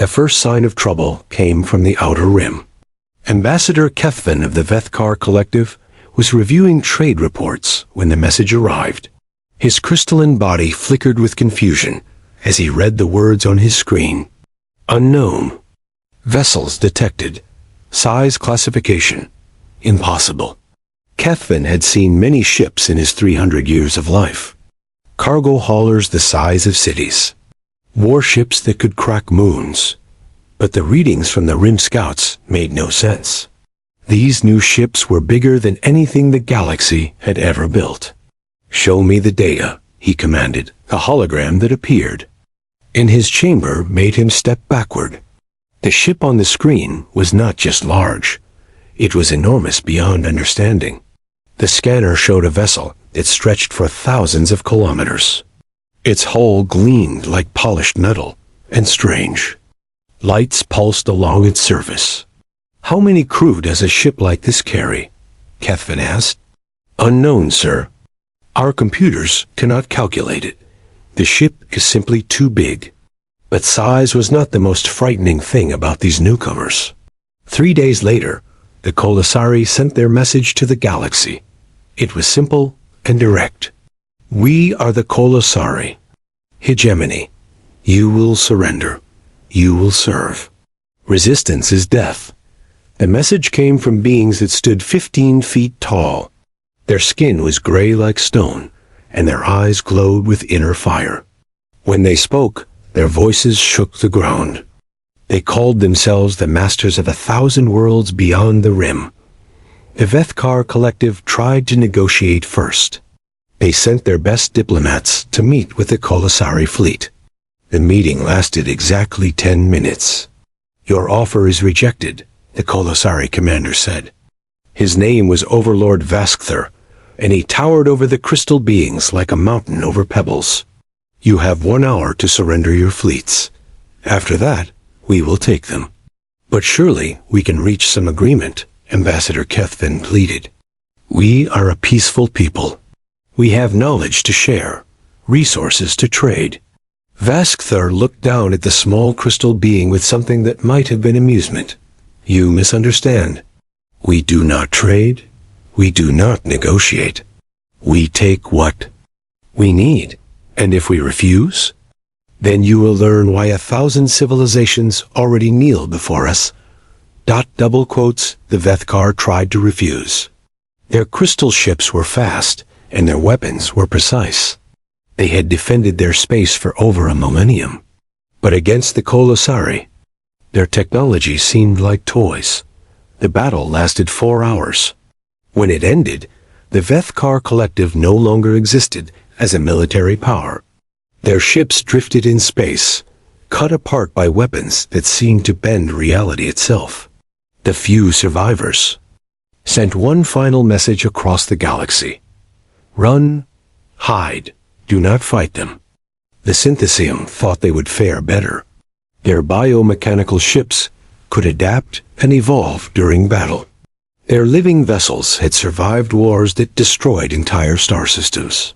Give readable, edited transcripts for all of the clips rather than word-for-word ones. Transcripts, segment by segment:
A first sign of trouble came from the outer rim. Ambassador Kethvin of the Vethkar Collective was reviewing trade reports when the message arrived. His crystalline body flickered with confusion as he read the words on his screen. Unknown. Vessels detected. Size classification. Impossible. Kethvin had seen many ships in his 300 years of life. Cargo haulers the size of cities. Warships that could crack moons. But the readings from the Rim Scouts made no sense. These new ships were bigger than anything the galaxy had ever built. Show me the data, he commanded, a hologram that appeared. In his chamber made him step backward. The ship on the screen was not just large. It was enormous beyond understanding. The scanner showed a vessel that stretched for thousands of kilometers. Its hull gleamed like polished metal, and strange. Lights pulsed along its surface. How many crew does a ship like this carry? Kethvin asked. Unknown, sir. Our computers cannot calculate it. The ship is simply too big. But size was not the most frightening thing about these newcomers. 3 days later, the Kolosari sent their message to the galaxy. It was simple and direct. We are the Kolosari. Hegemony. You will surrender. You will serve. Resistance is death. The message came from beings that stood 15 feet tall. Their skin was gray like stone, and their eyes glowed with inner fire. When they spoke, their voices shook the ground. They called themselves the masters of 1,000 worlds beyond the rim. The Vethkar Collective tried to negotiate first. They sent their best diplomats to meet with the Kolosari fleet. The meeting lasted exactly 10 minutes. Your offer is rejected, the Kolosari commander said. His name was Overlord Vaskther, and he towered over the crystal beings like a mountain over pebbles. You have 1 hour to surrender your fleets. After that, we will take them. But surely we can reach some agreement, Ambassador Kethvin pleaded. We are a peaceful people. We have knowledge to share, resources to trade. Vaskther looked down at the small crystal being with something that might have been amusement. You misunderstand. We do not trade. We do not negotiate. We take what we need. And if we refuse, then you will learn why 1,000 civilizations already kneel before us. Double quotes, the Vethkar tried to refuse. Their crystal ships were fast, and their weapons were precise. They had defended their space for over a millennium. But against the Kolosari, their technology seemed like toys. The battle lasted 4 hours. When it ended, the Vethkar Collective no longer existed as a military power. Their ships drifted in space, cut apart by weapons that seemed to bend reality itself. The few survivors sent one final message across the galaxy. Run, hide, do not fight them. The Synthesium thought they would fare better. Their biomechanical ships could adapt and evolve during battle. Their living vessels had survived wars that destroyed entire star systems.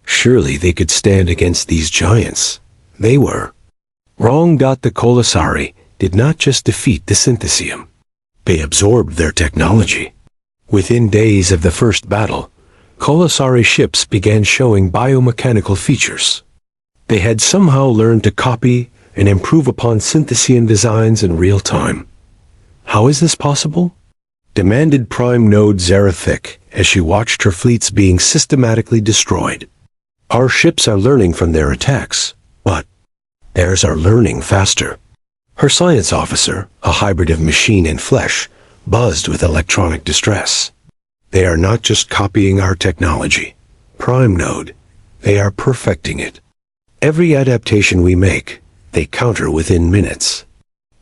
Surely they could stand against these giants. They were. Wrong. The Kolosari did not just defeat the Synthesium. They absorbed their technology. Within days of the first battle, Kolosari ships began showing biomechanical features. They had somehow learned to copy and improve upon Synthesian designs in real time. How is this possible? Demanded Prime Node Zarathik as she watched her fleets being systematically destroyed. Our ships are learning from their attacks, but theirs are learning faster. Her science officer, a hybrid of machine and flesh, buzzed with electronic distress. They are not just copying our technology, Prime Node. They are perfecting it. Every adaptation we make, they counter within minutes.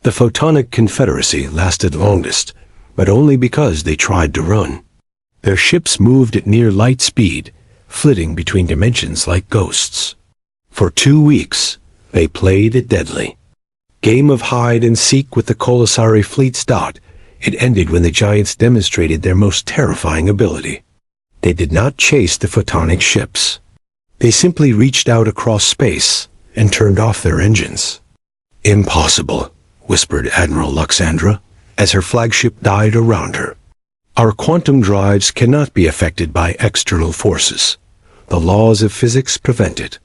The Photonic Confederacy lasted longest, but only because they tried to run. Their ships moved at near light speed, flitting between dimensions like ghosts. For 2 weeks, they played it deadly. Game of hide and seek with the Kolosari fleet's dot. It ended when the giants demonstrated their most terrifying ability. They did not chase the photonic ships. They simply reached out across space and turned off their engines. Impossible, whispered Admiral Luxandra, as her flagship died around her. "Our quantum drives cannot be affected by external forces. The laws of physics prevent it."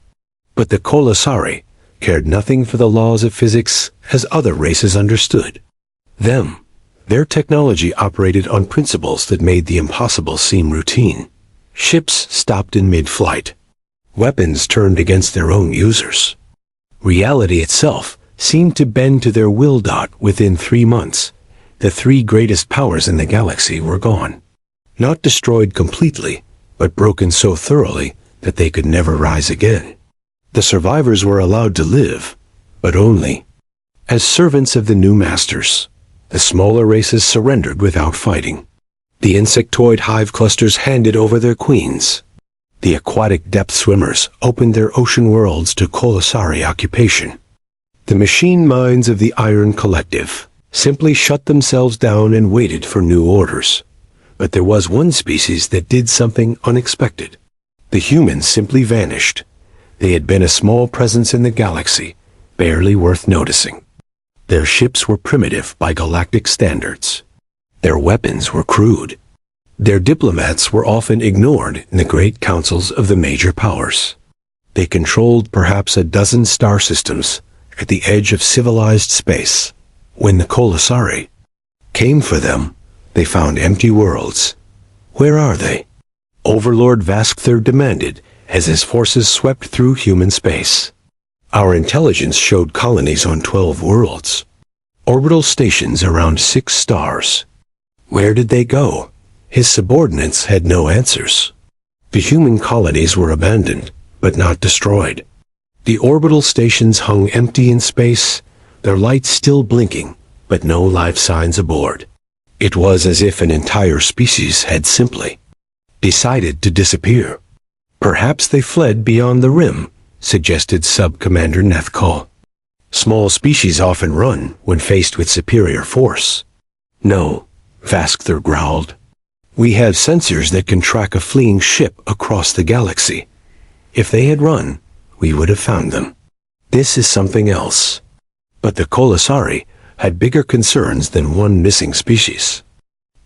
But the Kolosari cared nothing for the laws of physics as other races understood them. Their technology operated on principles that made the impossible seem routine. Ships stopped in mid-flight. Weapons turned against their own users. Reality itself seemed to bend to their will. Within 3 months, the 3 greatest powers in the galaxy were gone. Not destroyed completely, but broken so thoroughly that they could never rise again. The survivors were allowed to live, but only as servants of the new masters. The smaller races surrendered without fighting. The insectoid hive clusters handed over their queens. The aquatic depth swimmers opened their ocean worlds to Kolosari occupation. The machine minds of the Iron Collective simply shut themselves down and waited for new orders. But there was one species that did something unexpected. The humans simply vanished. They had been a small presence in the galaxy, barely worth noticing. Their ships were primitive by galactic standards. Their weapons were crude. Their diplomats were often ignored in the great councils of the major powers. They controlled perhaps a dozen star systems at the edge of civilized space. When the Kolosari came for them, they found empty worlds. "Where are they?" Overlord Vaskther demanded as his forces swept through human space. "Our intelligence showed colonies on 12 worlds. Orbital stations around 6 stars. Where did they go?" His subordinates had no answers. The human colonies were abandoned, but not destroyed. The orbital stations hung empty in space, their lights still blinking, but no life signs aboard. It was as if an entire species had simply decided to disappear. "Perhaps they fled beyond the rim," suggested Sub-Commander Nethkal. "Small species often run when faced with superior force." "No," Vaskther growled. "We have sensors that can track a fleeing ship across the galaxy. If they had run, we would have found them. This is something else." But the Kolosari had bigger concerns than one missing species.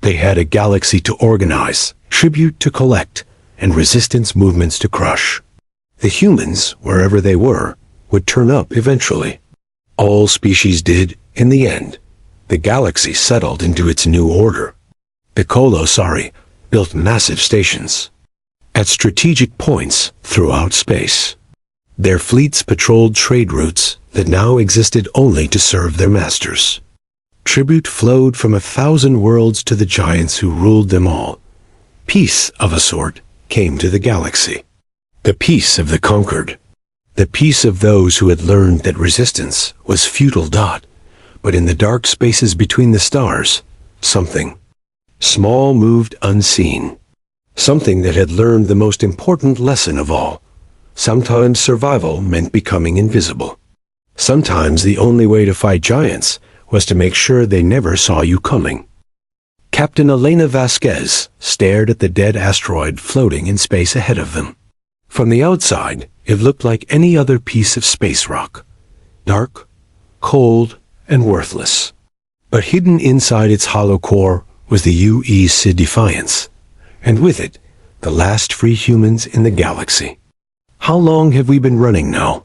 They had a galaxy to organize, tribute to collect, and resistance movements to crush. The humans, wherever they were, would turn up eventually. All species did, in the end. The galaxy settled into its new order. The Kolosari built massive stations at strategic points throughout space. Their fleets patrolled trade routes that now existed only to serve their masters. Tribute flowed from 1,000 worlds to the giants who ruled them all. Peace, of a sort, came to the galaxy. The peace of the conquered. The peace of those who had learned that resistance was futile. But in the dark spaces between the stars, something small moved unseen. Something that had learned the most important lesson of all. Sometimes survival meant becoming invisible. Sometimes the only way to fight giants was to make sure they never saw you coming. Captain Elena Vasquez stared at the dead asteroid floating in space ahead of them. From the outside, it looked like any other piece of space rock. Dark, cold, and worthless. But hidden inside its hollow core was the UEC Defiance, and with it, the last free humans in the galaxy. "How long have we been running now?"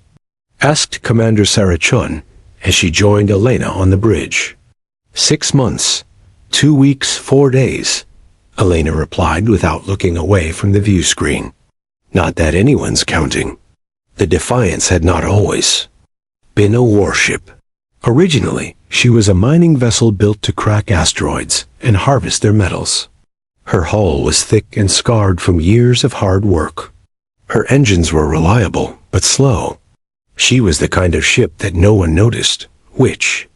asked Commander Sarachun as she joined Elena on the bridge. 6 months, 2 weeks, 4 days, Elena replied without looking away from the view screen. Not that anyone's counting. The Defiance had not always been a warship. Originally, she was a mining vessel built to crack asteroids and harvest their metals. Her hull was thick and scarred from years of hard work. Her engines were reliable, but slow. She was the kind of ship that no one noticed, which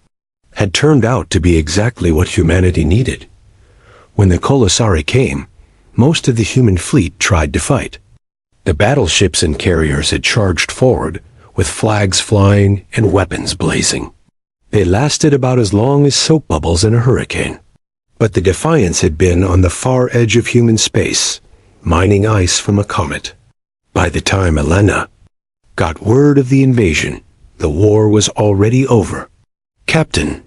had turned out to be exactly what humanity needed. When the Kolosari came, most of the human fleet tried to fight. The battleships and carriers had charged forward, with flags flying and weapons blazing. They lasted about as long as soap bubbles in a hurricane. But the Defiance had been on the far edge of human space, mining ice from a comet. By the time Elena got word of the invasion, the war was already over. "Captain,"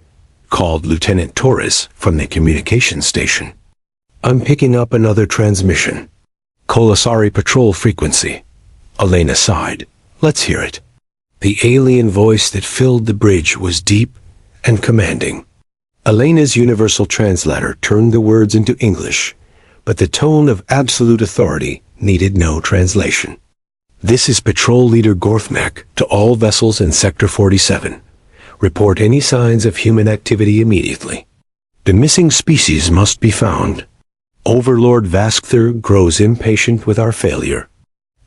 called Lieutenant Torres from the communications station. "I'm picking up another transmission. Colasari patrol frequency." Elena sighed. "Let's hear it." The alien voice that filled the bridge was deep and commanding. Elena's universal translator turned the words into English, but the tone of absolute authority needed no translation. "This is Patrol Leader Gorthmek to all vessels in Sector 47. Report any signs of human activity immediately. The missing species must be found. Overlord Vaskther grows impatient with our failure."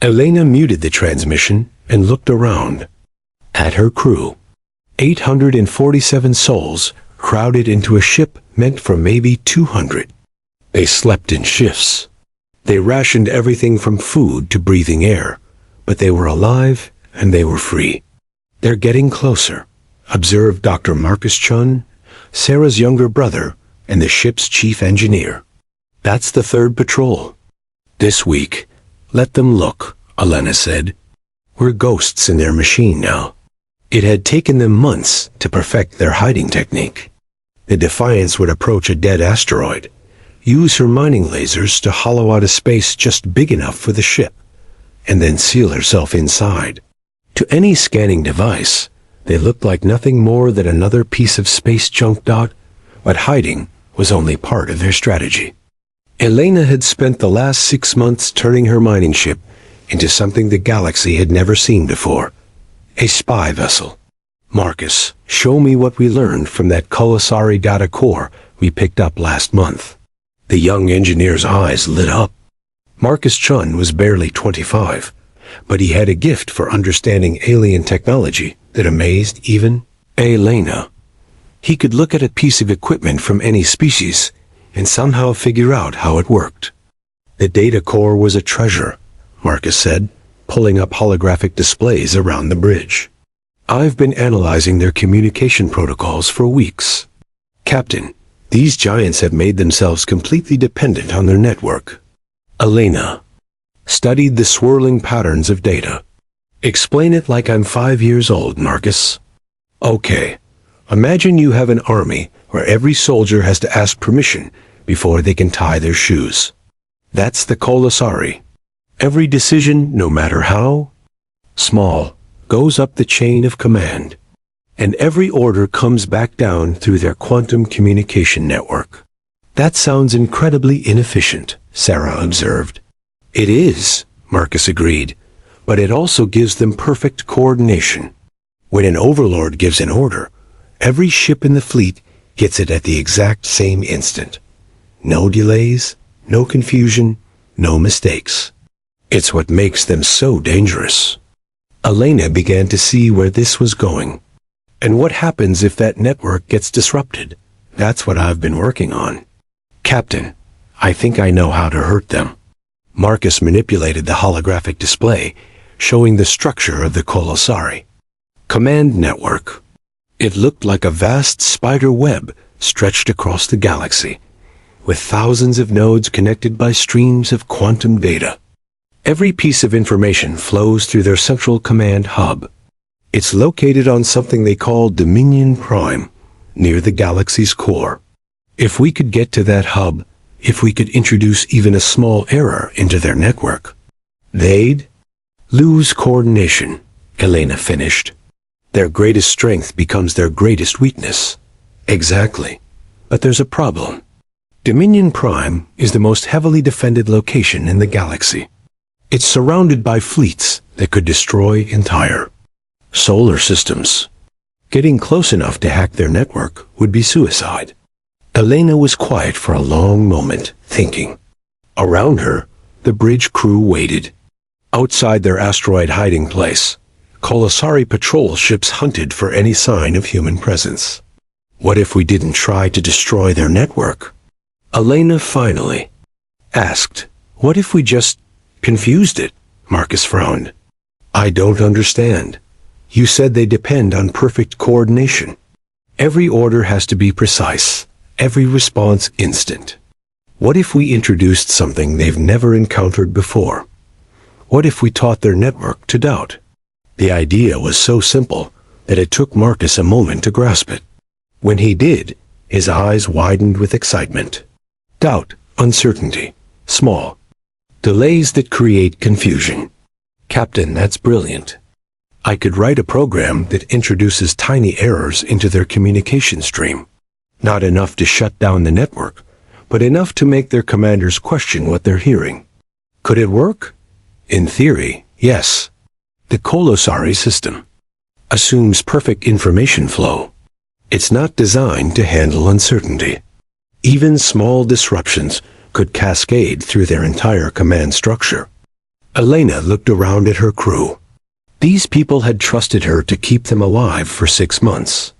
Elena muted the transmission and looked around. At her crew, 847 souls crowded into a ship meant for maybe 200. They slept in shifts. They rationed everything from food to breathing air, but they were alive and they were free. "They're getting closer," observed Dr. Marcus Chun, Sarah's younger brother and the ship's chief engineer. "That's the third patrol. This week, let them look," Elena said. "We're ghosts in their machine now." It had taken them months to perfect their hiding technique. The Defiance would approach a dead asteroid, use her mining lasers to hollow out a space just big enough for the ship, and then seal herself inside. To any scanning device, they looked like nothing more than another piece of space junk. But hiding was only part of their strategy. Elena had spent the last 6 months turning her mining ship into something the galaxy had never seen before. A spy vessel. "Marcus, show me what we learned from that Colasari data core we picked up last month." The young engineer's eyes lit up. Marcus Chun was barely 25, but he had a gift for understanding alien technology that amazed even Elena. He could look at a piece of equipment from any species and somehow figure out how it worked. "The data core was a treasure," Marcus said, pulling up holographic displays around the bridge. "I've been analyzing their communication protocols for weeks. Captain, these giants have made themselves completely dependent on their network." Elena studied the swirling patterns of data. "Explain it like I'm 5 years old, Marcus." "Okay, imagine you have an army where every soldier has to ask permission before they can tie their shoes. That's the Colasari. Every decision, no matter how small, goes up the chain of command, and every order comes back down through their quantum communication network." "That sounds incredibly inefficient," Sarah observed. "It is," Marcus agreed, "but it also gives them perfect coordination. When an overlord gives an order, every ship in the fleet gets it at the exact same instant. No delays, no confusion, no mistakes. It's what makes them so dangerous." Elena began to see where this was going. "And what happens if that network gets disrupted?" "That's what I've been working on. Captain, I think I know how to hurt them." Marcus manipulated the holographic display, showing the structure of the Colasari. Command network. It looked like a vast spider web stretched across the galaxy, with thousands of nodes connected by streams of quantum data. Every piece of information flows through their central command hub. It's located on something they call Dominion Prime, near the galaxy's core. If we could get to that hub, if we could introduce even a small error into their network, they'd lose coordination, Elena finished. Their greatest strength becomes their greatest weakness. Exactly. But there's a problem. Dominion Prime is the most heavily defended location in the galaxy. It's surrounded by fleets that could destroy entire solar systems. Getting close enough to hack their network would be suicide. Elena was quiet for a long moment, thinking. Around her, the bridge crew waited. Outside their asteroid hiding place, Colasari patrol ships hunted for any sign of human presence. What if we didn't try to destroy their network? Elena finally asked. What if we just confused it? Marcus frowned. I don't understand. You said they depend on perfect coordination. Every order has to be precise, every response instant. What if we introduced something they've never encountered before? What if we taught their network to doubt? The idea was so simple that it took Marcus a moment to grasp it. When he did, his eyes widened with excitement. Doubt, uncertainty, small. Delays that create confusion. Captain, that's brilliant. I could write a program that introduces tiny errors into their communication stream. Not enough to shut down the network, but enough to make their commanders question what they're hearing. Could it work? In theory, yes. The Kolosari system assumes perfect information flow. It's not designed to handle uncertainty. Even small disruptions could cascade through their entire command structure. Elena looked around at her crew. These people had trusted her to keep them alive for 6 months.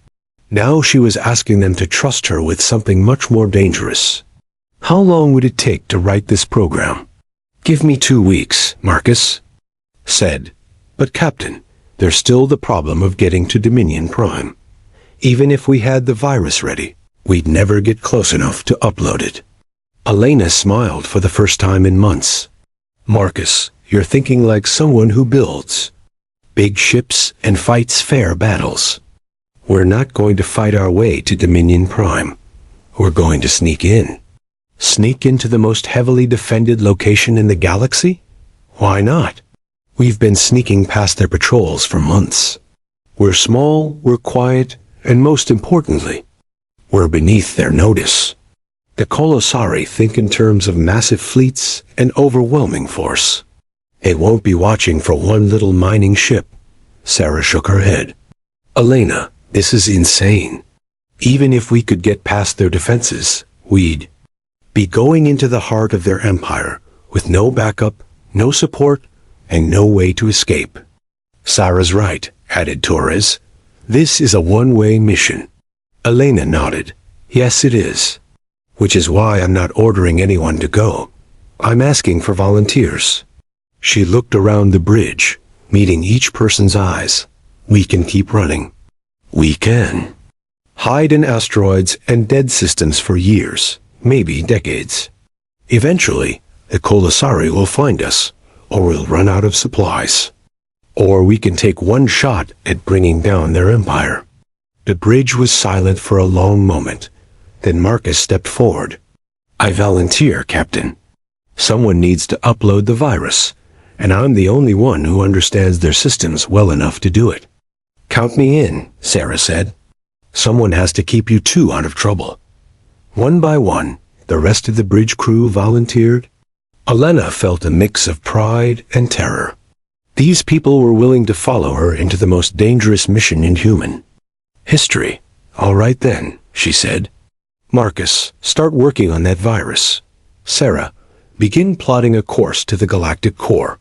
Now she was asking them to trust her with something much more dangerous. How long would it take to write this program? Give me 2 weeks, Marcus said. But Captain, there's still the problem of getting to Dominion Prime. Even if we had the virus ready, we'd never get close enough to upload it. Elena smiled for the first time in months. Marcus, you're thinking like someone who builds big ships and fights fair battles. We're not going to fight our way to Dominion Prime. We're going to sneak in. Sneak into the most heavily defended location in the galaxy? Why not? We've been sneaking past their patrols for months. We're small, we're quiet, and most importantly, we're beneath their notice. The Kolosari think in terms of massive fleets and overwhelming force. They won't be watching for one little mining ship. Sarah shook her head. Elena, this is insane. Even if we could get past their defenses, we'd be going into the heart of their empire with no backup, no support, and no way to escape. Sarah's right, added Torres. This is a one-way mission. Elena nodded. Yes, it is. Which is why I'm not ordering anyone to go. I'm asking for volunteers. She looked around the bridge, meeting each person's eyes. We can keep running. We can. Hide in asteroids and dead systems for years, maybe decades. Eventually, the Kolosari will find us, or we'll run out of supplies. Or we can take one shot at bringing down their empire. The bridge was silent for a long moment. Then Marcus stepped forward. I volunteer, Captain. Someone needs to upload the virus, and I'm the only one who understands their systems well enough to do it. Count me in, Sarah said. Someone has to keep you two out of trouble. One by one, the rest of the bridge crew volunteered. Elena felt a mix of pride and terror. These people were willing to follow her into the most dangerous mission in human history. All right then, she said. Marcus, start working on that virus. Sarah, begin plotting a course to the galactic core.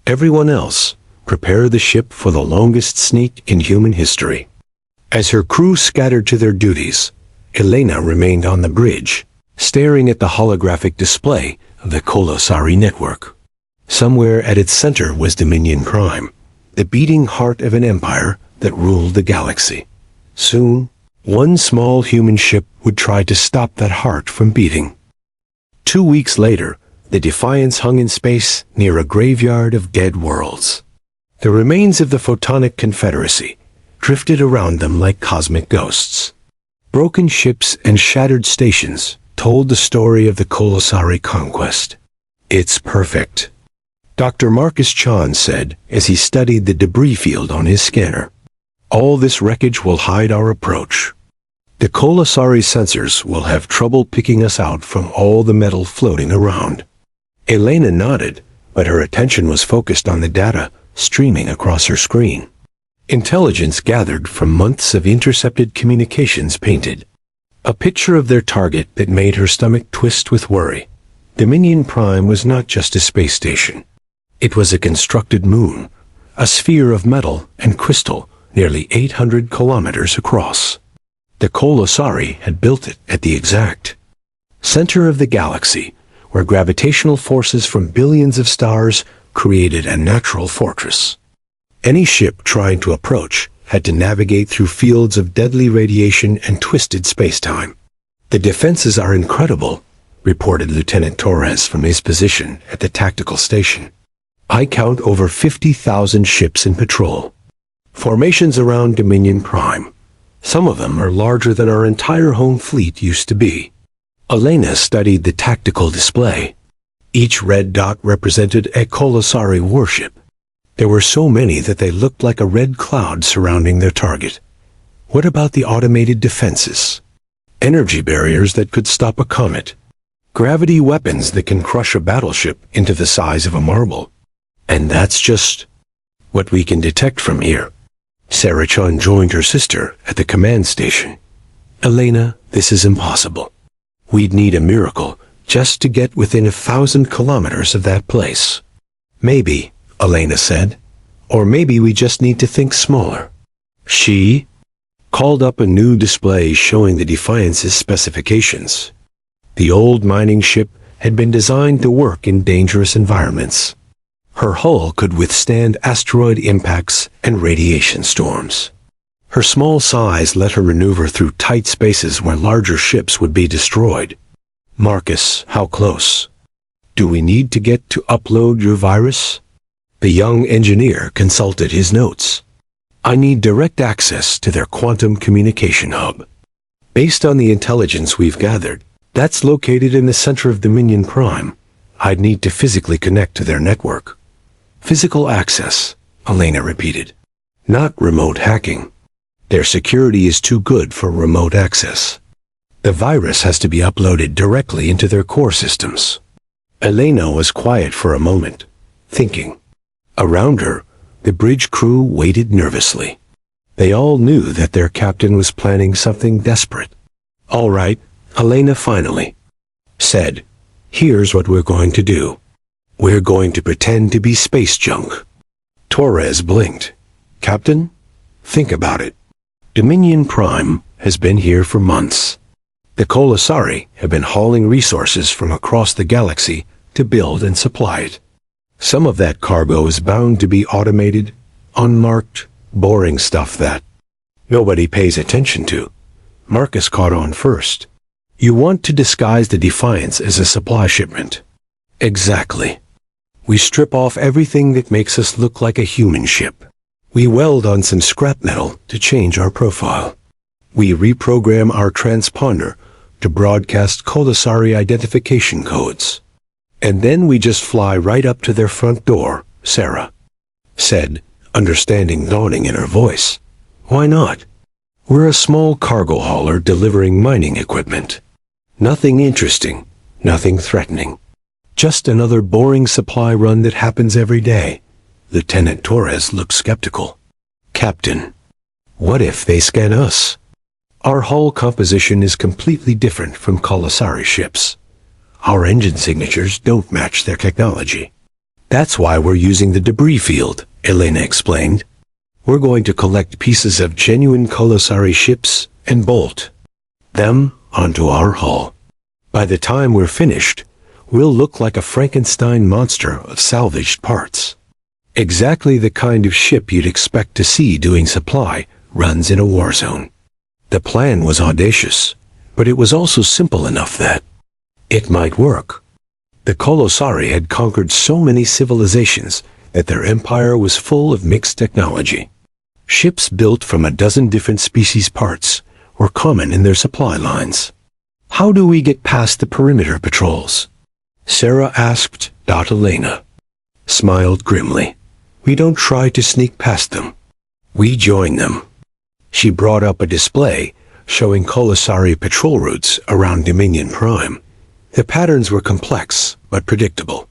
Everyone else, prepare the ship for the longest sneak in human history. As her crew scattered to their duties, Elena remained on the bridge, staring at the holographic display of the Kolosari network. Somewhere at its center was Dominion Prime, the beating heart of an empire that ruled the galaxy. Soon, one small human ship would try to stop that heart from beating. 2 weeks later, the Defiance hung in space near a graveyard of dead worlds. The remains of the Photonic Confederacy drifted around them like cosmic ghosts. Broken ships and shattered stations told the story of the Kolosari conquest. It's perfect, Dr. Marcus Chan said as he studied the debris field on his scanner. All this wreckage will hide our approach. The Kolosari sensors will have trouble picking us out from all the metal floating around. Elena nodded, but her attention was focused on the data streaming across her screen. Intelligence gathered from months of intercepted communications painted a picture of their target that made her stomach twist with worry. Dominion Prime was not just a space station. It was a constructed moon, a sphere of metal and crystal nearly 800 kilometers across. The Kolosari had built it at the exact center of the galaxy, where gravitational forces from billions of stars created a natural fortress. Any ship trying to approach had to navigate through fields of deadly radiation and twisted space-time. The defenses are incredible, reported Lieutenant Torres from his position at the tactical station. I count over 50,000 ships in patrol. Formations around Dominion Prime, Some of them are larger than our entire home fleet used to be. Elena studied the tactical display. Each red dot represented a Kolosari warship. There were so many that they looked like a red cloud surrounding their target. What about the automated defenses? Energy barriers that could stop a comet. Gravity weapons that can crush a battleship into the size of a marble. And that's just what we can detect from here. Sarah-chan joined her sister at the command station. Elena, this is impossible. We'd need a miracle just to get within 1,000 kilometers of that place. Maybe, Elena said. Or maybe we just need to think smaller. She called up a new display showing the Defiance's specifications. The old mining ship had been designed to work in dangerous environments. Her hull could withstand asteroid impacts and radiation storms. Her small size let her maneuver through tight spaces where larger ships would be destroyed. Marcus, how close? Do we need to get to upload your virus? The young engineer consulted his notes. I need direct access to their quantum communication hub. Based on the intelligence we've gathered, that's located in the center of Dominion Prime. I'd need to physically connect to their network. Physical access, Elena repeated. Not remote hacking. Their security is too good for remote access. The virus has to be uploaded directly into their core systems. Elena was quiet for a moment, thinking. Around her, the bridge crew waited nervously. They all knew that their captain was planning something desperate. All right, Elena finally said, here's what we're going to do. We're going to pretend to be space junk. Torres blinked. Captain, think about it. Dominion Prime has been here for months. The Kolosari have been hauling resources from across the galaxy to build and supply it. Some of that cargo is bound to be automated, unmarked, boring stuff that nobody pays attention to. Marcus caught on first. You want to disguise the Defiance as a supply shipment. Exactly. We strip off everything that makes us look like a human ship. We weld on some scrap metal to change our profile. We reprogram our transponder to broadcast Kolosari identification codes. And then we just fly right up to their front door, Sarah said, understanding dawning in her voice. Why not? We're a small cargo hauler delivering mining equipment. Nothing interesting, nothing threatening. Just another boring supply run that happens every day. Lieutenant Torres looked skeptical. Captain, what if they scan us? Our hull composition is completely different from Kolosari ships. Our engine signatures don't match their technology. That's why we're using the debris field, Elena explained. We're going to collect pieces of genuine Kolosari ships and bolt them onto our hull. By the time we're finished, we'll look like a Frankenstein monster of salvaged parts. Exactly the kind of ship you'd expect to see doing supply runs in a war zone. The plan was audacious, but it was also simple enough that it might work. The Kolosari had conquered so many civilizations that their empire was full of mixed technology. Ships built from a dozen different species parts were common in their supply lines. How do we get past the perimeter patrols? Sarah asked. Elena smiled grimly. We don't try to sneak past them. We join them. She brought up a display showing Kolosari patrol routes around Dominion Prime. The patterns were complex but predictable.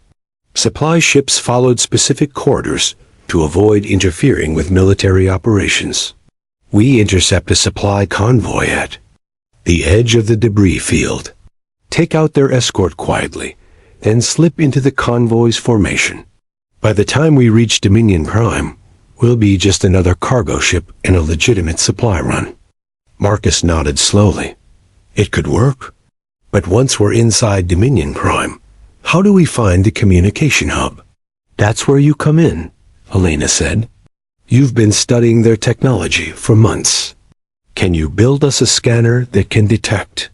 Supply ships followed specific corridors to avoid interfering with military operations. We intercept a supply convoy at the edge of the debris field, take out their escort quietly, then slip into the convoy's formation. By the time we reach Dominion Prime, we'll be just another cargo ship in a legitimate supply run. Marcus nodded slowly. It could work. But once we're inside Dominion Prime, how do we find the communication hub? That's where you come in, Elena said. You've been studying their technology for months. Can you build us a scanner that can detect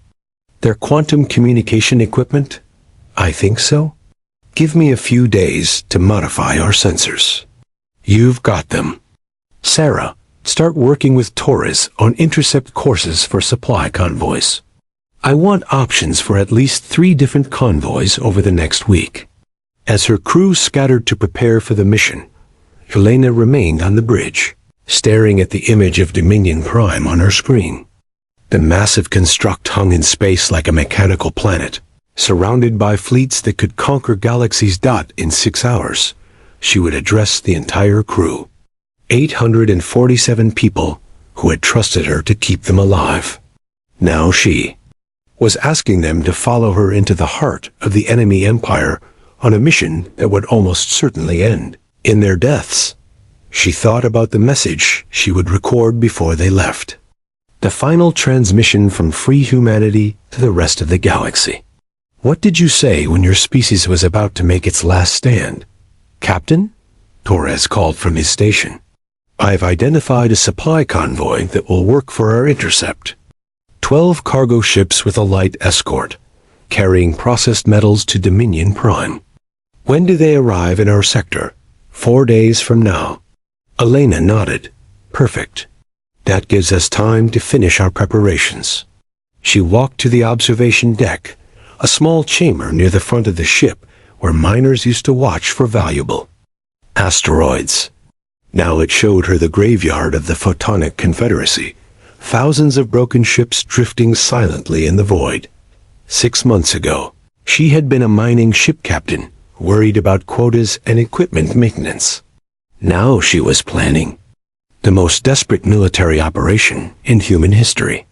their quantum communication equipment? I think so. Give me a few days to modify our sensors. You've got them. Sarah Start working with Torres on intercept courses for supply convoys. I want options for at least 3 different convoys over the next week." As her crew scattered to prepare for the mission, Elena remained on the bridge, staring at the image of Dominion Prime on her screen. The massive construct hung in space like a mechanical planet, surrounded by fleets that could conquer galaxies. In 6 hours, she would address the entire crew. 847 people who had trusted her to keep them alive. Now she was asking them to follow her into the heart of the enemy empire on a mission that would almost certainly end in their deaths. She thought about the message she would record before they left. The final transmission from free humanity to the rest of the galaxy. "What did you say when your species was about to make its last stand, Captain?" Torres called from his station. "I've identified a supply convoy that will work for our intercept. 12 cargo ships with a light escort, carrying processed metals to Dominion Prime. When do they arrive in our sector?" 4 days from now." Elena nodded. "Perfect. That gives us time to finish our preparations." She walked to the observation deck, a small chamber near the front of the ship where miners used to watch for valuable asteroids. Now it showed her the graveyard of the Photonic Confederacy, thousands of broken ships drifting silently in the void. 6 months ago, she had been a mining ship captain, worried about quotas and equipment maintenance. Now she was planning the most desperate military operation in human history.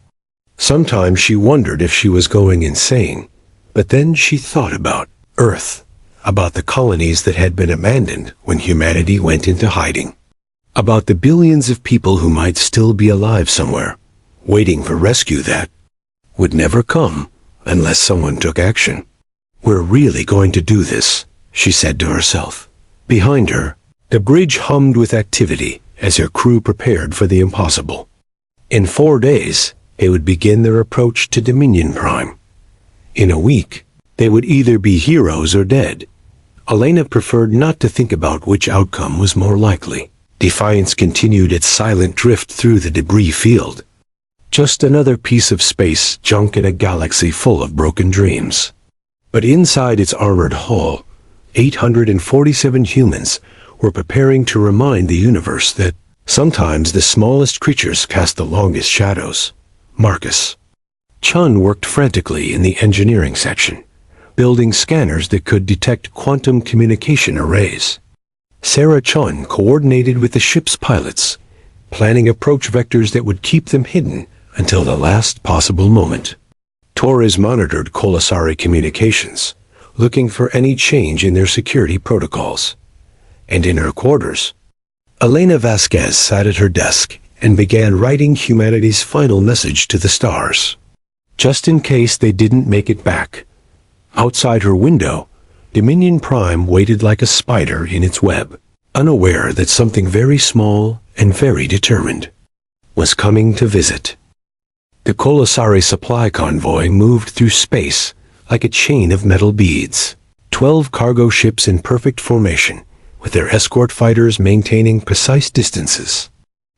Sometimes she wondered if she was going insane, but then she thought about Earth, about the colonies that had been abandoned when humanity went into hiding, about the billions of people who might still be alive somewhere, waiting for rescue that would never come unless someone took action. "We're really going to do this," she said to herself. Behind her, the bridge hummed with activity as her crew prepared for the impossible. In 4 days, they would begin their approach to Dominion Prime. In a week, they would either be heroes or dead. Elena preferred not to think about which outcome was more likely. Defiance continued its silent drift through the debris field. Just another piece of space junk in a galaxy full of broken dreams. But inside its armored hull, 847 humans were preparing to remind the universe that sometimes the smallest creatures cast the longest shadows. Marcus Chun worked frantically in the engineering section, building scanners that could detect quantum communication arrays. Sarah Chun coordinated with the ship's pilots, planning approach vectors that would keep them hidden until the last possible moment. Torres monitored Colasari communications, looking for any change in their security protocols. And in her quarters, Elena Vasquez sat at her desk and began writing humanity's final message to the stars, just in case they didn't make it back. Outside her window, Dominion Prime waited like a spider in its web, unaware that something very small and very determined was coming to visit. The Colasari supply convoy moved through space like a chain of metal beads. 12 cargo ships in perfect formation, with their escort fighters maintaining precise distances.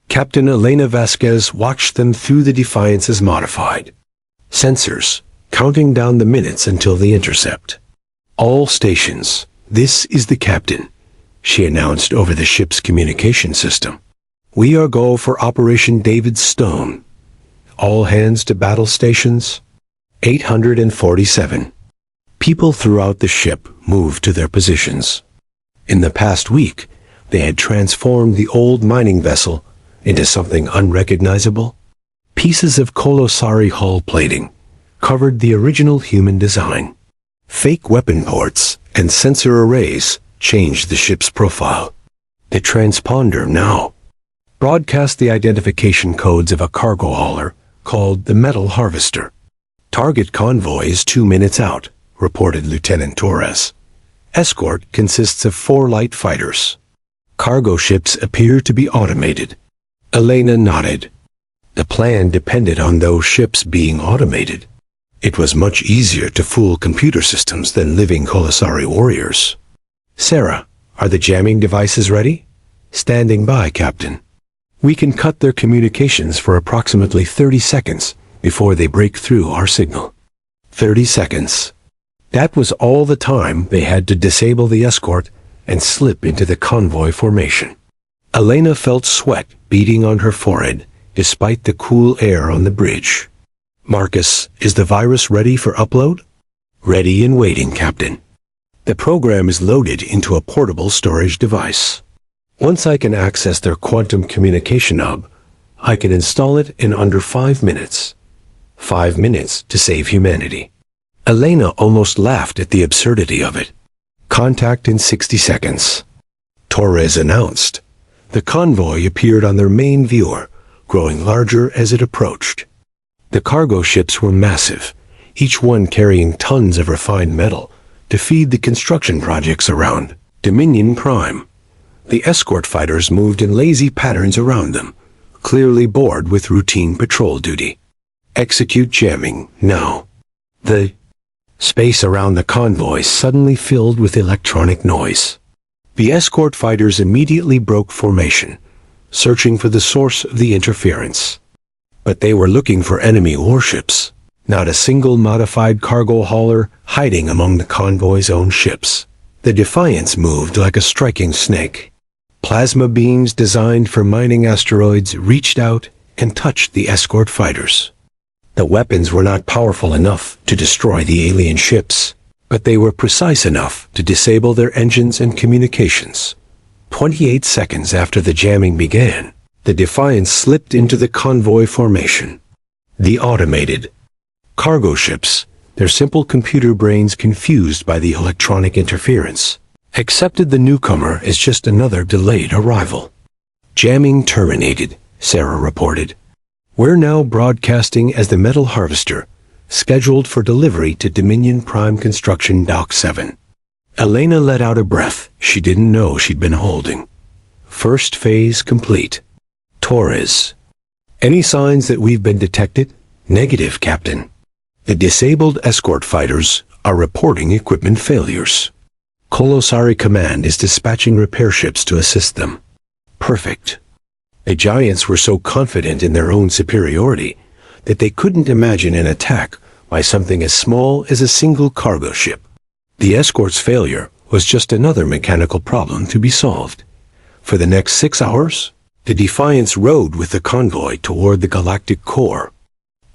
Captain Elena Vasquez watched them through the Defiance's modified sensors, counting down the minutes until the intercept. "All stations, this is the captain," she announced over the ship's communication system. "We are go for Operation David Stone. All hands to battle stations." 847. People throughout the ship moved to their positions. In the past week, they had transformed the old mining vessel into something unrecognizable. Pieces of Colasari hull plating covered the original human design. Fake weapon ports and sensor arrays changed the ship's profile. The transponder now broadcast the identification codes of a cargo hauler called the Metal Harvester. "Target convoy is 2 minutes out," reported Lieutenant Torres. "Escort consists of 4 light fighters. Cargo ships appear to be automated." Elena nodded. The plan depended on those ships being automated. It was much easier to fool computer systems than living Colasari warriors. "Sarah, are the jamming devices ready?" "Standing by, Captain." We can cut their communications for approximately 30 seconds before they break through our signal. 30 seconds. That was all the time they had to disable the escort and slip into the convoy formation. Elena felt sweat beading on her forehead, despite the cool air on the bridge. Marcus, is the virus ready for upload? Ready and waiting, Captain. The program is loaded into a portable storage device. Once I can access their quantum communication hub, I can install it in under 5 minutes. 5 minutes to save humanity. Elena almost laughed at the absurdity of it. Contact in 60 seconds. Torres announced. The convoy appeared on their main viewer, growing larger as it approached. The cargo ships were massive, each one carrying tons of refined metal to feed the construction projects around Dominion Prime. The escort fighters moved in lazy patterns around them, clearly bored with routine patrol duty. Execute jamming, now. The space around the convoy suddenly filled with electronic noise. The escort fighters immediately broke formation, searching for the source of the interference. But they were looking for enemy warships, not a single modified cargo hauler hiding among the convoy's own ships. The Defiance moved like a striking snake. Plasma beams designed for mining asteroids reached out and touched the escort fighters. The weapons were not powerful enough to destroy the alien ships, but they were precise enough to disable their engines and communications. 28 seconds after the jamming began, the Defiance slipped into the convoy formation. The automated cargo ships, their simple computer brains confused by the electronic interference, accepted the newcomer as just another delayed arrival. Jamming terminated, Sarah reported. We're now broadcasting as the Metal Harvester, scheduled for delivery to Dominion Prime Construction Dock 7. Elena let out a breath she didn't know she'd been holding. First phase complete. Torres. Any signs that we've been detected? Negative, Captain. The disabled escort fighters are reporting equipment failures. Kolosari Command is dispatching repair ships to assist them. Perfect. The Giants were so confident in their own superiority that they couldn't imagine an attack by something as small as a single cargo ship. The escort's failure was just another mechanical problem to be solved. For the next 6 hours, the Defiance rode with the convoy toward the galactic core.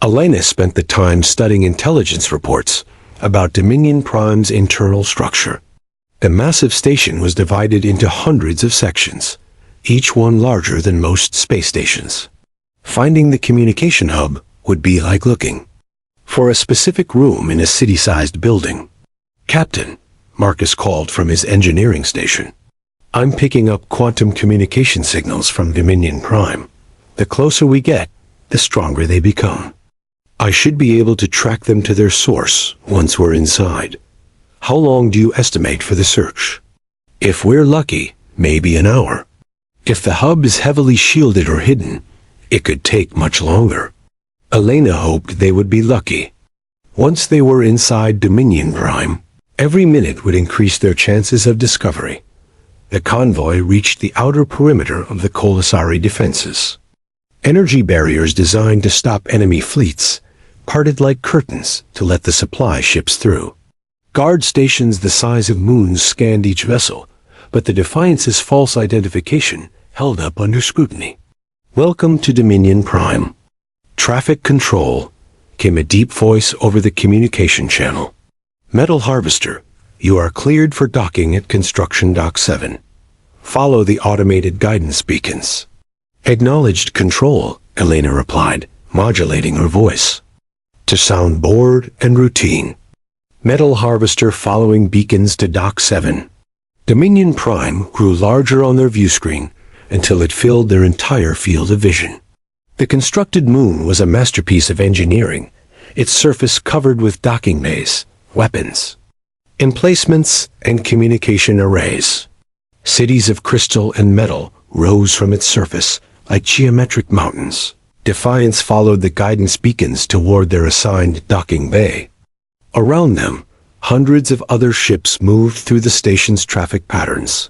Elena spent the time studying intelligence reports about Dominion Prime's internal structure. The massive station was divided into hundreds of sections, each one larger than most space stations. Finding the communication hub would be like looking for a specific room in a city-sized building. Captain, Marcus called from his engineering station. I'm picking up quantum communication signals from Dominion Prime. The closer we get, the stronger they become. I should be able to track them to their source once we're inside. How long do you estimate for the search? If we're lucky, maybe an hour. If the hub is heavily shielded or hidden, it could take much longer. Elena hoped they would be lucky. Once they were inside Dominion Prime, every minute would increase their chances of discovery. The convoy reached the outer perimeter of the Kolosari defenses. Energy barriers designed to stop enemy fleets parted like curtains to let the supply ships through. Guard stations the size of moons scanned each vessel, but the Defiance's false identification held up under scrutiny. Welcome to Dominion Prime. Traffic control, came a deep voice over the communication channel. Metal Harvester, you are cleared for docking at Construction Dock 7. Follow the automated guidance beacons. Acknowledged control, Elena replied, modulating her voice to sound bored and routine. Metal Harvester following beacons to Dock 7. Dominion Prime grew larger on their view screen until it filled their entire field of vision. The constructed moon was a masterpiece of engineering, its surface covered with docking bays, weapons, emplacements, and communication arrays. Cities of crystal and metal rose from its surface like geometric mountains. Defiance followed the guidance beacons toward their assigned docking bay. Around them, hundreds of other ships moved through the station's traffic patterns.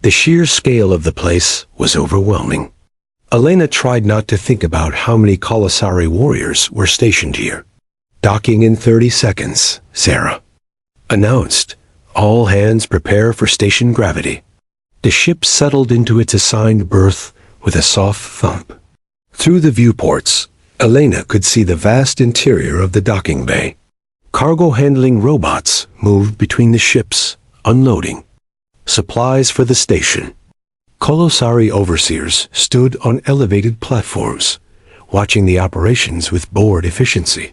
The sheer scale of the place was overwhelming. Elena tried not to think about how many Colasari warriors were stationed here. Docking in 30 seconds, Sarah announced. All hands prepare for station gravity. The ship settled into its assigned berth with a soft thump. Through the viewports, Elena could see the vast interior of the docking bay. Cargo handling robots moved between the ships, unloading supplies for the station. Colasari overseers stood on elevated platforms, watching the operations with bored efficiency.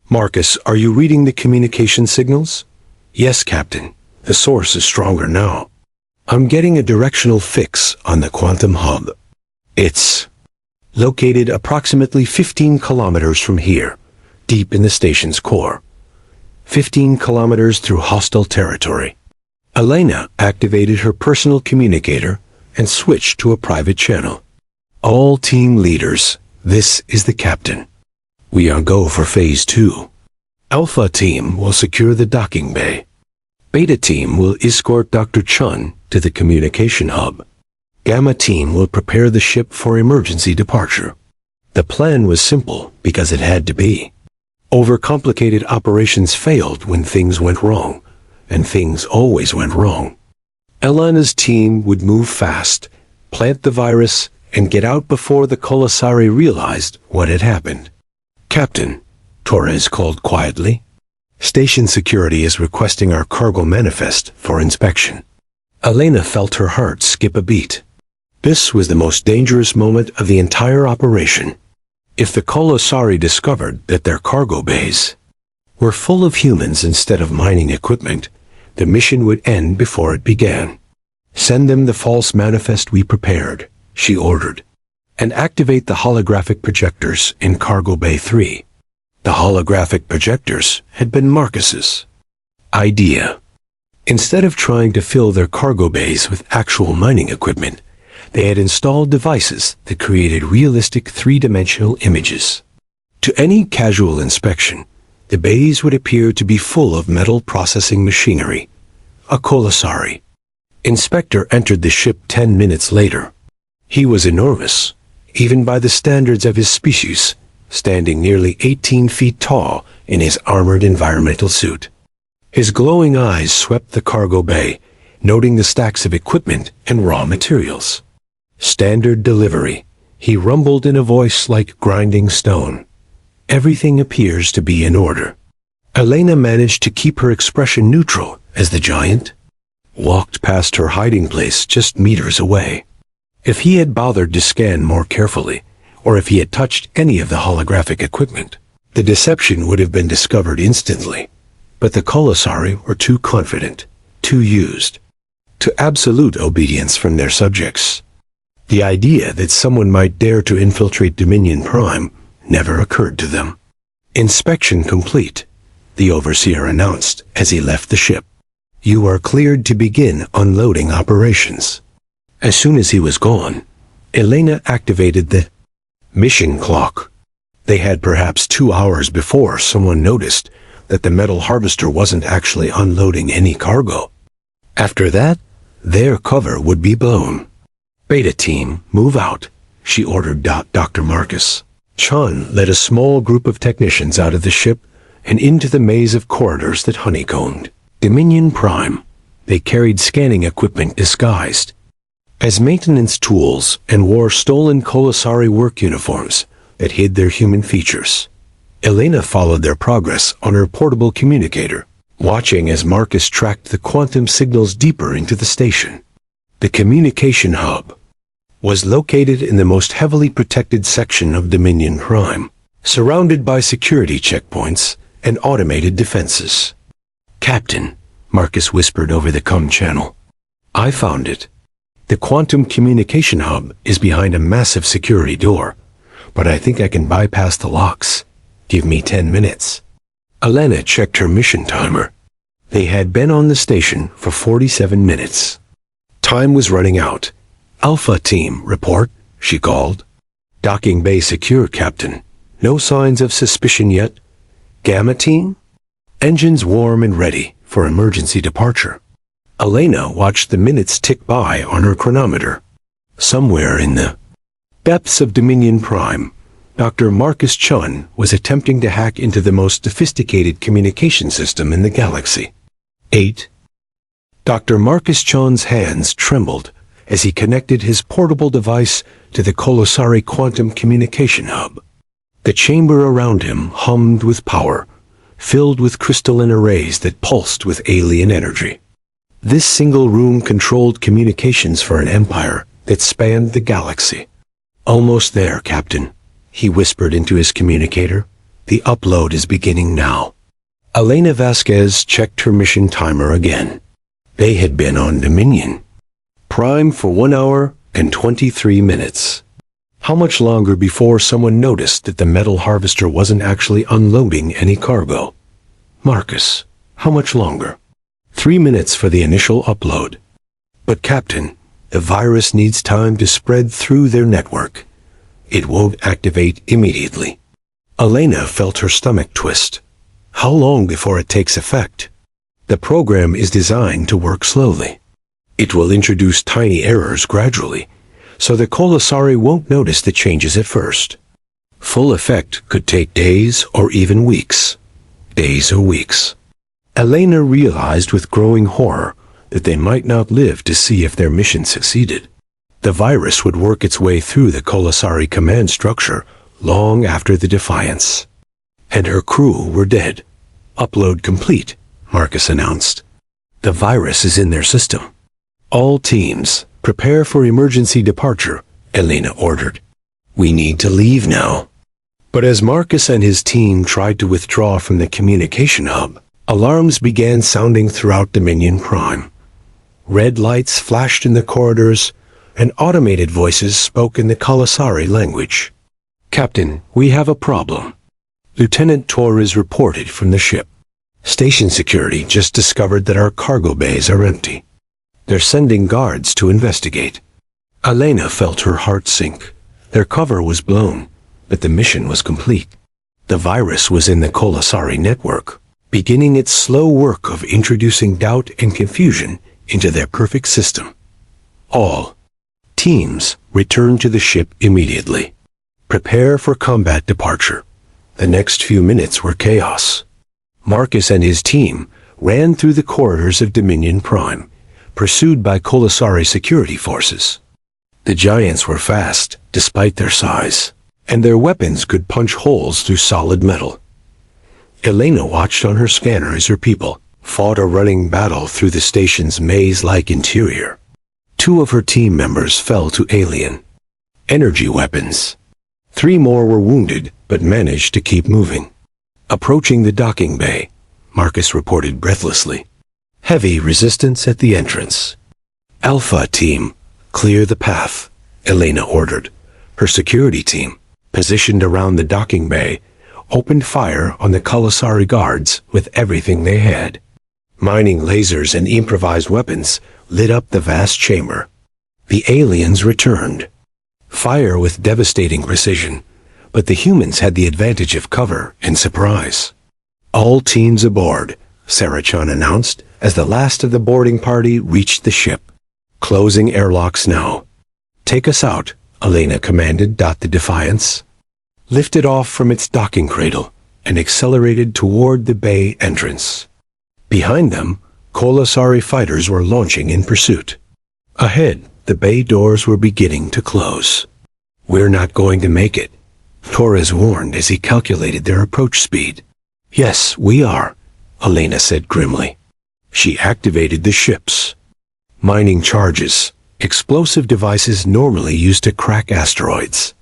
Marcus, are you reading the communication signals? Yes, Captain. The source is stronger now. I'm getting a directional fix on the quantum hub. It's located approximately 15 kilometers from here, deep in the station's core. 15 kilometers through hostile territory. Elena activated her personal communicator and switched to a private channel. All team leaders, this is the captain. We are go for Phase 2. Alpha Team will secure the docking bay. Beta Team will escort Dr. Chun to the communication hub. Gamma Team will prepare the ship for emergency departure. The plan was simple because it had to be. Overcomplicated operations failed when things went wrong, and things always went wrong. Elena's team would move fast, plant the virus, and get out before the Colasari realized what had happened. Captain, Torres called quietly. Station security is requesting our cargo manifest for inspection. Elena felt her heart skip a beat. This was the most dangerous moment of the entire operation. If the Colasari discovered that their cargo bays were full of humans instead of mining equipment, the mission would end before it began. Send them the false manifest we prepared, she ordered, and activate the holographic projectors in Cargo Bay 3. The holographic projectors had been Marcus's idea. Instead of trying to fill their cargo bays with actual mining equipment, they had installed devices that created realistic three-dimensional images. To any casual inspection, the bays would appear to be full of metal processing machinery. A Colasari inspector entered the ship 10 minutes later. He was enormous, even by the standards of his species, standing nearly 18 feet tall in his armored environmental suit. His glowing eyes swept the cargo bay, noting the stacks of equipment and raw materials. Standard delivery, he rumbled in a voice like grinding stone. Everything appears to be in order. Elena managed to keep her expression neutral as the giant walked past her hiding place just meters away. If he had bothered to scan more carefully, or if he had touched any of the holographic equipment, the deception would have been discovered instantly. But the Colasari were too confident, too used to absolute obedience from their subjects. The idea that someone might dare to infiltrate Dominion Prime never occurred to them. Inspection complete, the overseer announced as he left the ship. You are cleared to begin unloading operations. As soon as he was gone, Elena activated the mission clock. They had perhaps 2 hours before someone noticed that the metal harvester wasn't actually unloading any cargo. After that, their cover would be blown. Beta Team, move out, she ordered Dr. Marcus. Chun led a small group of technicians out of the ship and into the maze of corridors that honeycombed Dominion Prime. They carried scanning equipment disguised as maintenance tools and wore stolen Colasari work uniforms that hid their human features. Elena followed their progress on her portable communicator, watching as Marcus tracked the quantum signals deeper into the station. The communication hub was located in the most heavily protected section of Dominion Prime, surrounded by security checkpoints and automated defenses. Captain, Marcus whispered over the comm channel. I found it. The quantum communication hub is behind a massive security door, but I think I can bypass the locks. Give me 10 minutes. Elena checked her mission timer. They had been on the station for 47 minutes. Time was running out. Alpha Team, report, she called. Docking bay secure, Captain. No signs of suspicion yet. Gamma Team? Engines warm and ready for emergency departure. Elena watched the minutes tick by on her chronometer. Somewhere in the Depths of Dominion Prime. Dr. Marcus Chun was attempting to hack into the most sophisticated communication system in the galaxy. 8. Dr. Marcus Chun's hands trembled as he connected his portable device to the Kolosari quantum communication hub. The chamber around him hummed with power, filled with crystalline arrays that pulsed with alien energy. This single room controlled communications for an empire that spanned the galaxy. "Almost there, Captain," he whispered into his communicator. "The upload is beginning now." Elena Vasquez checked her mission timer again. They had been on Dominion Prime for 1 hour and 23 minutes. How much longer before someone noticed that the metal harvester wasn't actually unloading any cargo? Marcus, how much longer? 3 minutes for the initial upload. But Captain, the virus needs time to spread through their network. It won't activate immediately. Elena felt her stomach twist. How long before it takes effect? The program is designed to work slowly. It will introduce tiny errors gradually, so the Kolosari won't notice the changes at first. Full effect could take days or even weeks. Days or weeks. Elena realized with growing horror that they might not live to see if their mission succeeded. The virus would work its way through the Kolosari command structure long after the Defiance. And her crew were dead. "Upload complete," Marcus announced. "The virus is in their system." "All teams, prepare for emergency departure," Elena ordered. "We need to leave now." But as Marcus and his team tried to withdraw from the communication hub, alarms began sounding throughout Dominion Prime. Red lights flashed in the corridors, and automated voices spoke in the Kolosari language. "Captain, we have a problem." Lieutenant Torres reported from the ship. "Station security just discovered that our cargo bays are empty. They're sending guards to investigate." Elena felt her heart sink. Their cover was blown, but the mission was complete. The virus was in the Kolosari network, beginning its slow work of introducing doubt and confusion into their perfect system. All teams return to the ship immediately. Prepare for combat departure. The next few minutes were chaos. Marcus and his team ran through the corridors of Dominion Prime, pursued by Kolosari security forces. The giants were fast, despite their size, and their weapons could punch holes through solid metal. Elena watched on her scanner as her people fought a running battle through the station's maze-like interior. 2 of her team members fell to alien energy weapons. 3 more were wounded, but managed to keep moving. Approaching the docking bay, Marcus reported breathlessly. Heavy resistance at the entrance. "Alpha team, clear the path," Elena ordered. Her security team, positioned around the docking bay, opened fire on the Kolosari guards with everything they had. Mining lasers and improvised weapons lit up the vast chamber. The aliens returned. Fire with devastating precision, but the humans had the advantage of cover and surprise. "All teams aboard," Sarachan announced as the last of the boarding party reached the ship. "Closing airlocks now." "Take us out," Elena commanded. The Defiance lifted off from its docking cradle and accelerated toward the bay entrance. Behind them, Kolosari fighters were launching in pursuit. Ahead, the bay doors were beginning to close. "We're not going to make it," Torres warned as he calculated their approach speed. "Yes, we are," Elena said grimly. She activated the ships. Mining charges, explosive devices normally used to crack asteroids.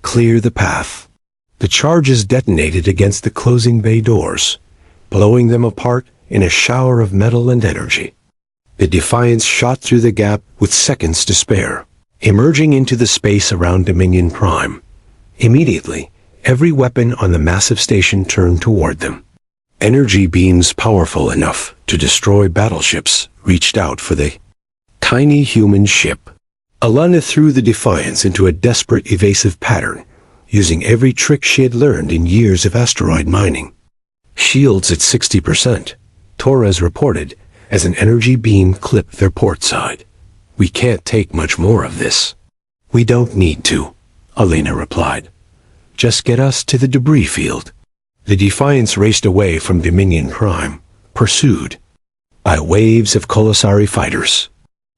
Clear the path. The charges detonated against the closing bay doors, blowing them apart in a shower of metal and energy. The Defiance shot through the gap with seconds to spare, emerging into the space around Dominion Prime. Immediately, every weapon on the massive station turned toward them. Energy beams powerful enough to destroy battleships reached out for the tiny human ship. Elena threw the Defiance into a desperate evasive pattern, using every trick she had learned in years of asteroid mining. "Shields at 60%, Torres reported as an energy beam clipped their port side. "We can't take much more of this." "We don't need to," Elena replied. "Just get us to the debris field." The Defiance raced away from Dominion Prime, pursued by waves of Kolosari fighters.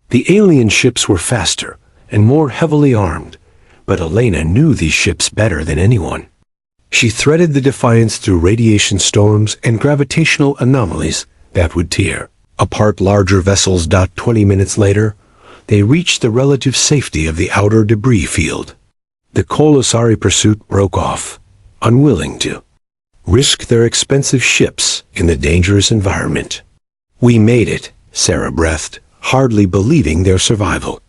The alien ships were faster and more heavily armed, but Elena knew these ships better than anyone. She threaded the Defiance through radiation storms and gravitational anomalies that would tear apart larger vessels. 20 minutes later, they reached the relative safety of the outer debris field. The Kolosari pursuit broke off, unwilling to risk their expensive ships in the dangerous environment. "We made it," Sarah breathed, hardly believing their survival.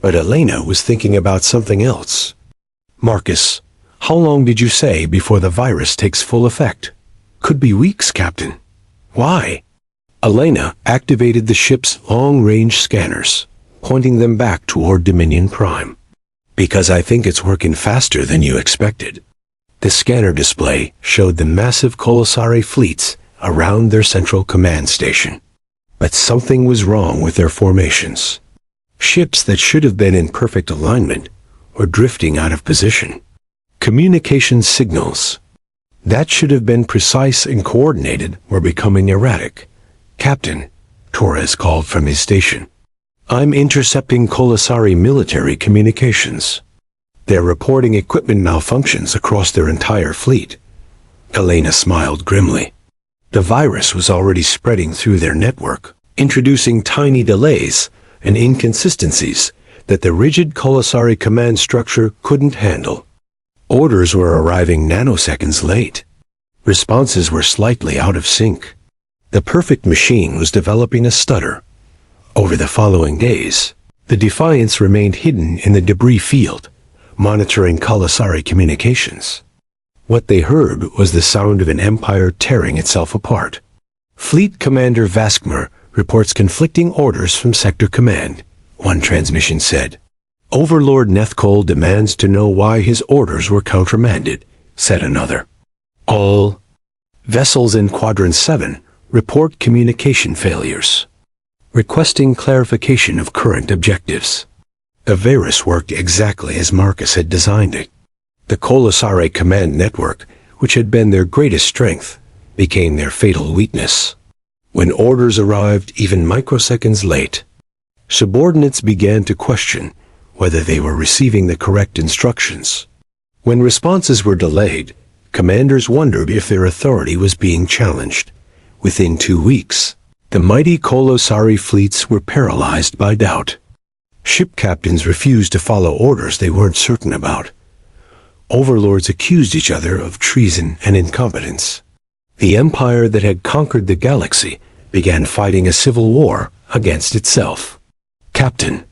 But Elena was thinking about something else. "Marcus, how long did you say before the virus takes full effect?" "Could be weeks, Captain." "Why?" Elena activated the ship's long-range scanners, pointing them back toward Dominion Prime. "Because I think it's working faster than you expected." The scanner display showed the massive Kolosari fleets around their central command station. But something was wrong with their formations. Ships that should have been in perfect alignment were drifting out of position. Communication signals that should have been precise and coordinated were becoming erratic. "Captain," Torres called from his station, "I'm intercepting Kolosari military communications. They're reporting equipment malfunctions across their entire fleet." Elena smiled grimly. The virus was already spreading through their network, introducing tiny delays and inconsistencies that the rigid Kolosari command structure couldn't handle. Orders were arriving nanoseconds late. Responses were slightly out of sync. The perfect machine was developing a stutter. Over the following days, the Defiance remained hidden in the debris field, monitoring Kolosari communications. What they heard was the sound of an empire tearing itself apart. "Fleet Commander Vaskmer reports conflicting orders from Sector Command," one transmission said. "Overlord Nethkol demands to know why his orders were countermanded," said another. "All vessels in Quadrant 7 report communication failures, requesting clarification of current objectives." The virus worked exactly as Marcus had designed it. The Kolosari command network, which had been their greatest strength, became their fatal weakness. When orders arrived even microseconds late, subordinates began to question whether they were receiving the correct instructions. When responses were delayed, commanders wondered if their authority was being challenged. Within 2 weeks, the mighty Kolosari fleets were paralyzed by doubt. Ship captains refused to follow orders they weren't certain about. Overlords accused each other of treason and incompetence. The empire that had conquered the galaxy began fighting a civil war against itself. "Captain,"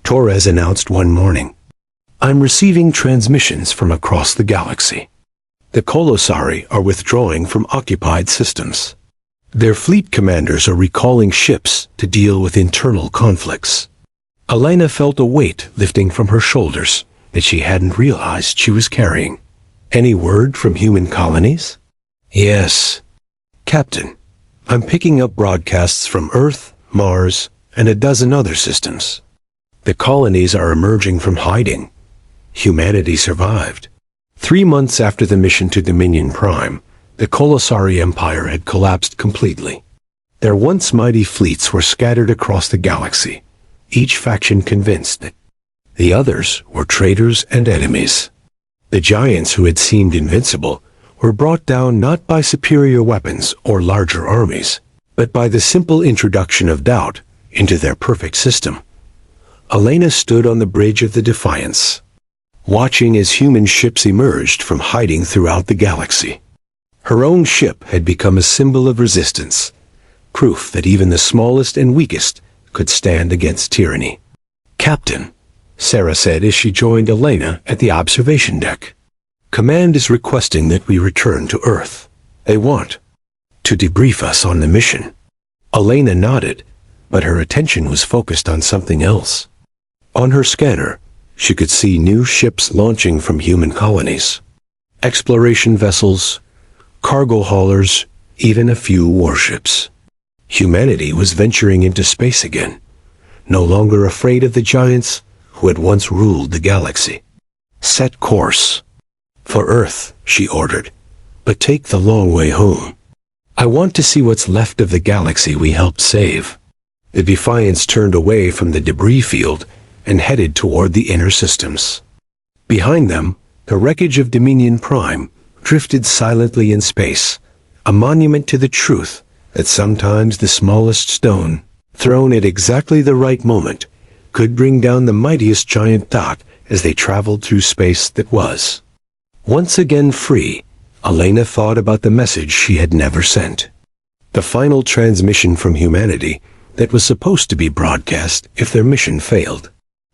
Torres announced one morning, "I'm receiving transmissions from across the galaxy. The Kolosari are withdrawing from occupied systems. Their fleet commanders are recalling ships to deal with internal conflicts." Elena felt a weight lifting from her shoulders that she hadn't realized she was carrying. "Any word from human colonies?" "Yes, Captain. I'm picking up broadcasts from Earth, Mars, and a dozen other systems. The colonies are emerging from hiding. Humanity survived. 3 months after the mission to Dominion Prime, the Kolosari Empire had collapsed completely. Their once mighty fleets were scattered across the galaxy, each faction convinced that the others were traitors and enemies. The giants who had seemed invincible were brought down not by superior weapons or larger armies, but by the simple introduction of doubt into their perfect system. Elena stood on the bridge of the Defiance, watching as human ships emerged from hiding throughout the galaxy. Her own ship had become a symbol of resistance, proof that even the smallest and weakest could stand against tyranny. "Captain," Sarah said as she joined Elena at the observation deck, "Command is requesting that we return to Earth. They want to debrief us on the mission." Elena nodded, but her attention was focused on something else. On her scanner, she could see new ships launching from human colonies. Exploration vessels, cargo haulers, even a few warships. Humanity was venturing into space again, no longer afraid of the giants who had once ruled the galaxy. Set course for Earth, she ordered, but take the long way home. I want to see what's left of the galaxy we helped save. The Defiance turned away from the debris field and headed toward the inner systems. Behind them, the wreckage of Dominion Prime drifted silently in space, a monument to the truth that sometimes the smallest stone, thrown at exactly the right moment, could bring down the mightiest giant dot as they traveled through space that was. Once again free, Elena thought about the message she had never sent. The final transmission from humanity that was supposed to be broadcast if their mission failed.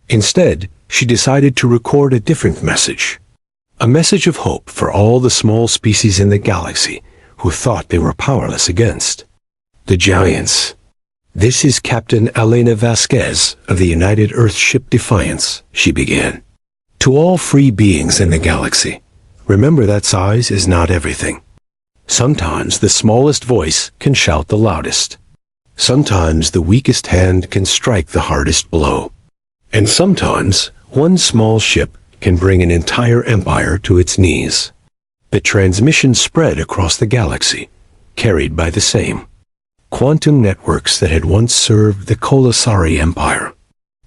Instead, she decided to record a different message. A message of hope for all the small species in the galaxy who thought they were powerless against the giants. This is Captain Elena Vasquez of the United Earthship Defiance, she began. To all free beings in the galaxy, remember that size is not everything. Sometimes the smallest voice can shout the loudest. Sometimes the weakest hand can strike the hardest blow. And sometimes one small ship can bring an entire empire to its knees. The transmission spread across the galaxy, carried by the same quantum networks that had once served the Kolosari Empire.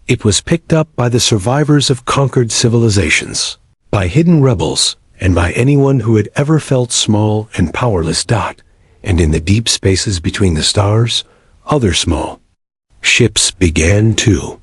It was picked up by the survivors of conquered civilizations, by hidden rebels, and by anyone who had ever felt small and powerless. And in the deep spaces between the stars, other small ships began too.